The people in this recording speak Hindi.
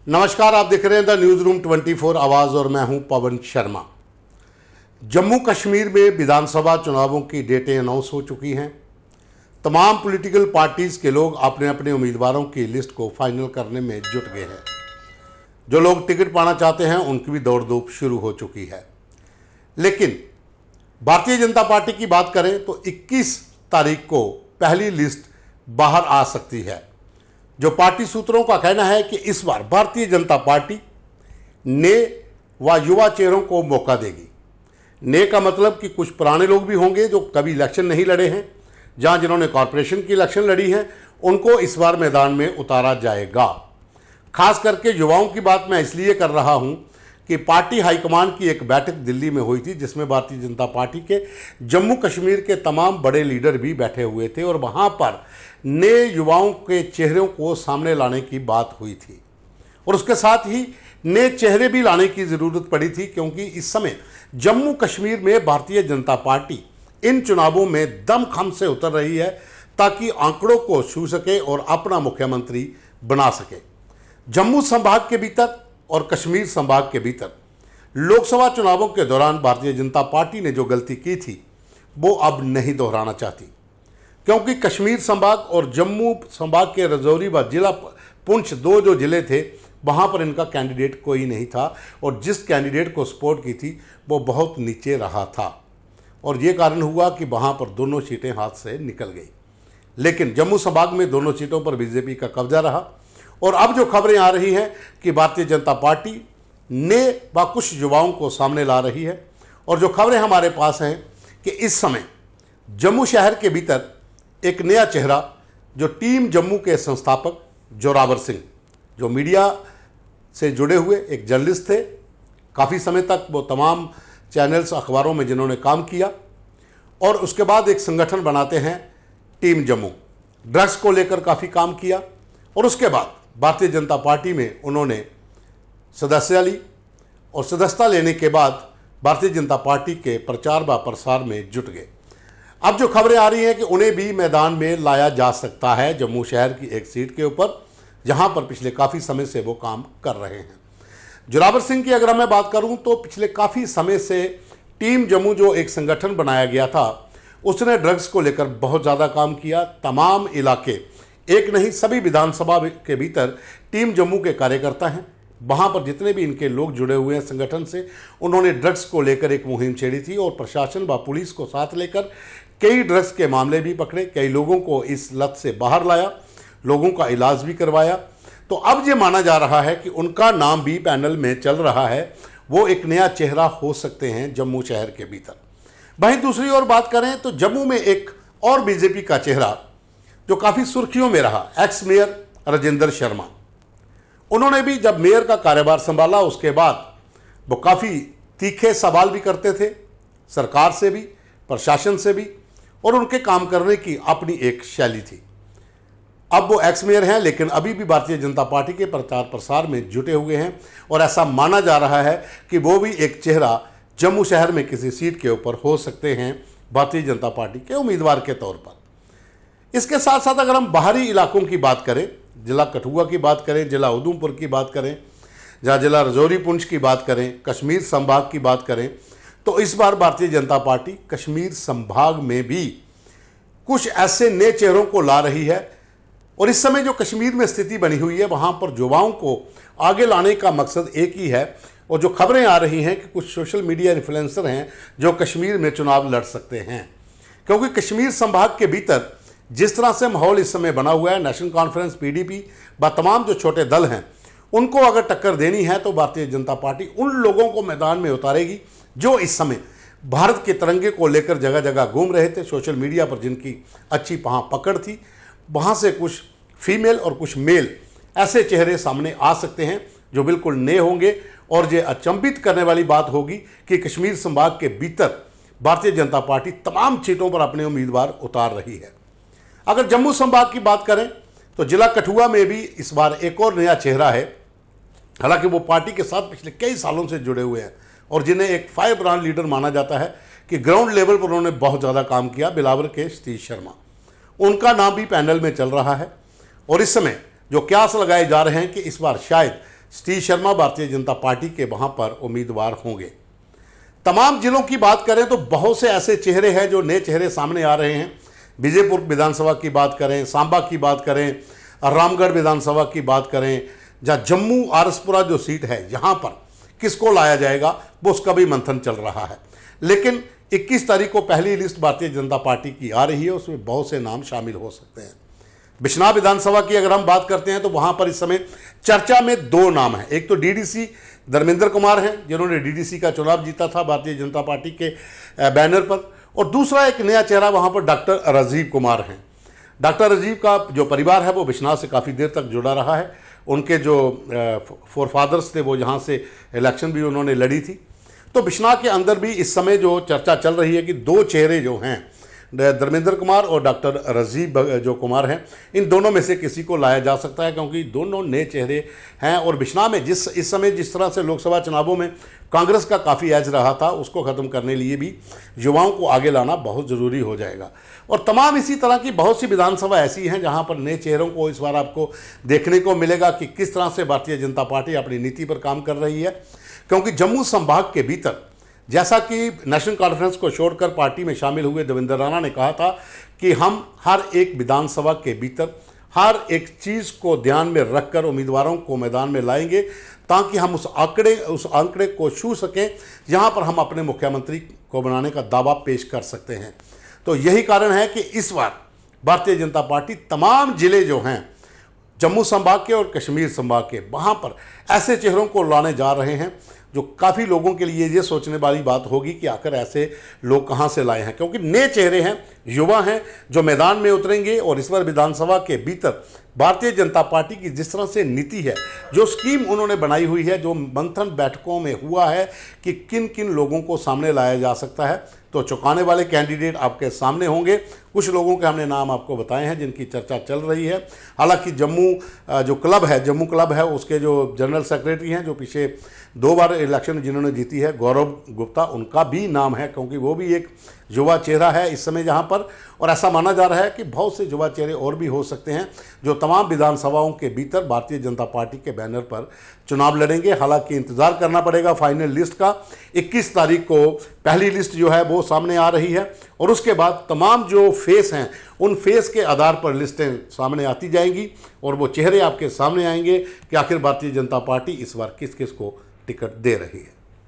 नमस्कार, आप देख रहे हैं द न्यूज रूम 24 आवाज और मैं हूं पवन शर्मा। जम्मू कश्मीर में विधानसभा चुनावों की डेटें अनाउंस हो चुकी हैं। तमाम पॉलिटिकल पार्टीज के लोग अपने अपने उम्मीदवारों की लिस्ट को फाइनल करने में जुट गए हैं। जो लोग टिकट पाना चाहते हैं उनकी भी दौड़ धूप शुरू हो चुकी है। लेकिन भारतीय जनता पार्टी की बात करें तो 21 तारीख को पहली लिस्ट बाहर आ सकती है। जो पार्टी सूत्रों का कहना है कि इस बार भारतीय जनता पार्टी नए व युवा चेहरों को मौका देगी। नए का मतलब कि कुछ पुराने लोग भी होंगे जो कभी इलेक्शन नहीं लड़े हैं, जहां जिन्होंने कॉरपोरेशन की इलेक्शन लड़ी है उनको इस बार मैदान में उतारा जाएगा। खास करके युवाओं की बात मैं इसलिए कर रहा हूं कि पार्टी हाईकमान की एक बैठक दिल्ली में हुई थी, जिसमें भारतीय जनता पार्टी के जम्मू कश्मीर के तमाम बड़े लीडर भी बैठे हुए थे और वहां पर नए युवाओं के चेहरों को सामने लाने की बात हुई थी और उसके साथ ही नए चेहरे भी लाने की ज़रूरत पड़ी थी, क्योंकि इस समय जम्मू कश्मीर में भारतीय जनता पार्टी इन चुनावों में दमखम से उतर रही है ताकि आंकड़ों को छू सके और अपना मुख्यमंत्री बना सके। जम्मू संभाग के भीतर और कश्मीर संभाग के भीतर लोकसभा चुनावों के दौरान भारतीय जनता पार्टी ने जो गलती की थी वो अब नहीं दोहराना चाहती, क्योंकि कश्मीर संभाग और जम्मू संभाग के रजौरी व जिला पुंछ दो जो ज़िले थे वहाँ पर इनका कैंडिडेट कोई नहीं था और जिस कैंडिडेट को सपोर्ट की थी वो बहुत नीचे रहा था और ये कारण हुआ कि वहाँ पर दोनों सीटें हाथ से निकल गई। लेकिन जम्मू संभाग में दोनों सीटों पर बीजेपी का कब्जा रहा और अब जो खबरें आ रही हैं कि भारतीय जनता पार्टी नए व कुछ युवाओं को सामने ला रही है और जो खबरें हमारे पास हैं कि इस समय जम्मू शहर के भीतर एक नया चेहरा जो टीम जम्मू के संस्थापक जोरावर सिंह, जो मीडिया से जुड़े हुए एक जर्नलिस्ट थे, काफ़ी समय तक वो तमाम चैनल्स अखबारों में जिन्होंने काम किया और उसके बाद एक संगठन बनाते हैं टीम जम्मू, ड्रग्स को लेकर काफ़ी काम किया और उसके बाद भारतीय जनता पार्टी में उन्होंने सदस्यता ली और सदस्यता लेने के बाद भारतीय जनता पार्टी के प्रचार व प्रसार में जुट गए। अब जो खबरें आ रही हैं कि उन्हें भी मैदान में लाया जा सकता है जम्मू शहर की एक सीट के ऊपर, जहां पर पिछले काफ़ी समय से वो काम कर रहे हैं। जोरावर सिंह की अगर मैं बात करूं तो पिछले काफ़ी समय से टीम जम्मू जो एक संगठन बनाया गया था उसने ड्रग्स को लेकर बहुत ज़्यादा काम किया। तमाम इलाके, एक नहीं सभी विधानसभा के भीतर टीम जम्मू के कार्यकर्ता हैं, वहाँ पर जितने भी इनके लोग जुड़े हुए हैं संगठन से, उन्होंने ड्रग्स को लेकर एक मुहिम छेड़ी थी और प्रशासन व पुलिस को साथ लेकर कई ड्रग्स के मामले भी पकड़े, कई लोगों को इस लत से बाहर लाया, लोगों का इलाज भी करवाया। तो अब ये माना जा रहा है कि उनका नाम भी पैनल में चल रहा है, वो एक नया चेहरा हो सकते हैं जम्मू शहर के भीतर। वहीं दूसरी ओर बात करें तो जम्मू में एक और बीजेपी का चेहरा जो काफ़ी सुर्खियों में रहा, एक्स मेयर राजेंद्र शर्मा, उन्होंने भी जब मेयर का कार्यभार संभाला उसके बाद वो काफ़ी तीखे सवाल भी करते थे सरकार से भी, प्रशासन से भी, और उनके काम करने की अपनी एक शैली थी। अब वो एक्स मेयर हैं लेकिन अभी भी भारतीय जनता पार्टी के प्रचार प्रसार में जुटे हुए हैं और ऐसा माना जा रहा है कि वो भी एक चेहरा जम्मू शहर में किसी सीट के ऊपर हो सकते हैं भारतीय जनता पार्टी के उम्मीदवार के तौर पर। इसके साथ साथ अगर हम बाहरी इलाकों की बात करें, जिला कठुआ की बात करें, जिला उधमपुर की बात करें, जहाँ जिला रजौरी पुंछ की बात करें, कश्मीर संभाग की बात करें, तो इस बार भारतीय जनता पार्टी कश्मीर संभाग में भी कुछ ऐसे नए चेहरों को ला रही है और इस समय जो कश्मीर में स्थिति बनी हुई है वहाँ पर युवाओं को आगे लाने का मकसद एक ही है और जो खबरें आ रही हैं कि कुछ सोशल मीडिया इन्फ्लुएंसर हैं जो कश्मीर में चुनाव लड़ सकते हैं, क्योंकि कश्मीर संभाग के भीतर जिस तरह से माहौल इस समय बना हुआ है, नेशनल कॉन्फ्रेंस, पीडीपी व तमाम जो छोटे दल हैं उनको अगर टक्कर देनी है तो भारतीय जनता पार्टी उन लोगों को मैदान में उतारेगी जो इस समय भारत के तिरंगे को लेकर जगह जगह घूम रहे थे, सोशल मीडिया पर जिनकी अच्छी पकड़ थी। वहाँ से कुछ फीमेल और कुछ मेल ऐसे चेहरे सामने आ सकते हैं जो बिल्कुल नए होंगे और ये अचंभित करने वाली बात होगी कि कश्मीर संभाग के भीतर भारतीय जनता पार्टी तमाम सीटों पर अपने उम्मीदवार उतार रही है। अगर जम्मू संभाग की बात करें तो जिला कठुआ में भी इस बार एक और नया चेहरा है, हालांकि वो पार्टी के साथ पिछले कई सालों से जुड़े हुए हैं और जिन्हें एक फायर ब्रांड लीडर माना जाता है कि ग्राउंड लेवल पर उन्होंने बहुत ज़्यादा काम किया, बिलावर के सतीश शर्मा, उनका नाम भी पैनल में चल रहा है और इस समय जो क्यास लगाए जा रहे हैं कि इस बार शायद सतीश शर्मा भारतीय जनता पार्टी के वहां पर उम्मीदवार होंगे। तमाम जिलों की बात करें तो बहुत से ऐसे चेहरे हैं जो नए चेहरे सामने आ रहे हैं। विजयपुर विधानसभा की बात करें, सांबा की बात करें, रामगढ़ विधानसभा की बात करें, जहाँ जम्मू आरसपुरा जो सीट है यहाँ पर किसको लाया जाएगा वो उसका भी मंथन चल रहा है। लेकिन 21 तारीख को पहली लिस्ट भारतीय जनता पार्टी की आ रही है, उसमें बहुत से नाम शामिल हो सकते हैं। बिश्नाह विधानसभा की अगर हम बात करते हैं तो वहाँ पर इस समय चर्चा में 2 नाम हैं। एक तो डीडीसी धर्मेंद्र कुमार हैं जिन्होंने डीडीसी का चुनाव जीता था भारतीय जनता पार्टी के बैनर पर, और दूसरा एक नया चेहरा वहाँ पर डॉक्टर राजीव कुमार हैं। डॉक्टर राजीव का जो परिवार है वो बिश्नाह से काफ़ी देर तक जुड़ा रहा है। उनके जो फोरफादर्स थे वो यहाँ से इलेक्शन भी उन्होंने लड़ी थी। तो बिश्नाह के अंदर भी इस समय जो चर्चा चल रही है कि 2 चेहरे जो हैं, धर्मेंद्र कुमार और डॉक्टर राजीव जो कुमार हैं, इन दोनों में से किसी को लाया जा सकता है, क्योंकि दोनों नए चेहरे हैं। और बिश्नाह में इस समय जिस तरह से लोकसभा चुनावों में कांग्रेस का काफ़ी एज रहा था, उसको ख़त्म करने लिए भी युवाओं को आगे लाना बहुत ज़रूरी हो जाएगा। और तमाम इसी तरह की बहुत सी विधानसभा ऐसी हैं जहां पर नए चेहरों को इस बार आपको देखने को मिलेगा कि किस तरह से भारतीय जनता पार्टी अपनी नीति पर काम कर रही है। क्योंकि जम्मू संभाग के भीतर, जैसा कि नेशनल कॉन्फ्रेंस को छोड़कर पार्टी में शामिल हुए देवेंद्र राणा ने कहा था कि हम हर एक विधानसभा के भीतर हर एक चीज़ को ध्यान में रखकर उम्मीदवारों को मैदान में लाएंगे, ताकि हम उस आंकड़े को छू सकें जहां पर हम अपने मुख्यमंत्री को बनाने का दावा पेश कर सकते हैं। तो यही कारण है कि इस बार भारतीय जनता पार्टी तमाम जिले जो हैं जम्मू संभाग के और कश्मीर संभाग के, वहाँ पर ऐसे चेहरों को लाने जा रहे हैं जो काफ़ी लोगों के लिए ये सोचने वाली बात होगी कि आखिर ऐसे लोग कहाँ से लाए हैं। क्योंकि नए चेहरे हैं, युवा हैं, जो मैदान में उतरेंगे। और इस बार विधानसभा के भीतर भारतीय जनता पार्टी की जिस तरह से नीति है, जो स्कीम उन्होंने बनाई हुई है, जो मंथन बैठकों में हुआ है कि किन किन लोगों को सामने लाया जा सकता है, तो चौंकाने वाले कैंडिडेट आपके सामने होंगे। कुछ लोगों के हमने नाम आपको बताए हैं जिनकी चर्चा चल रही है। हालांकि जम्मू क्लब है, उसके जो जनरल सेक्रेटरी हैं, जो पीछे 2 बार इलेक्शन जिन्होंने जीती है, गौरव गुप्ता, उनका भी नाम है, क्योंकि वो भी एक युवा चेहरा है इस समय जहां पर। और ऐसा माना जा रहा है कि बहुत से युवा चेहरे और भी हो सकते हैं जो तमाम विधानसभाओं के भीतर भारतीय जनता पार्टी के बैनर पर चुनाव लड़ेंगे। हालांकि इंतजार करना पड़ेगा फाइनल लिस्ट का। 21 तारीख को पहली लिस्ट जो है वो सामने आ रही है, और उसके बाद तमाम जो फेस हैं उन फेस के आधार पर लिस्टें सामने आती जाएंगी, और वो चेहरे आपके सामने आएंगे कि आखिर भारतीय जनता पार्टी इस बार किस किस को टिकट दे रही है।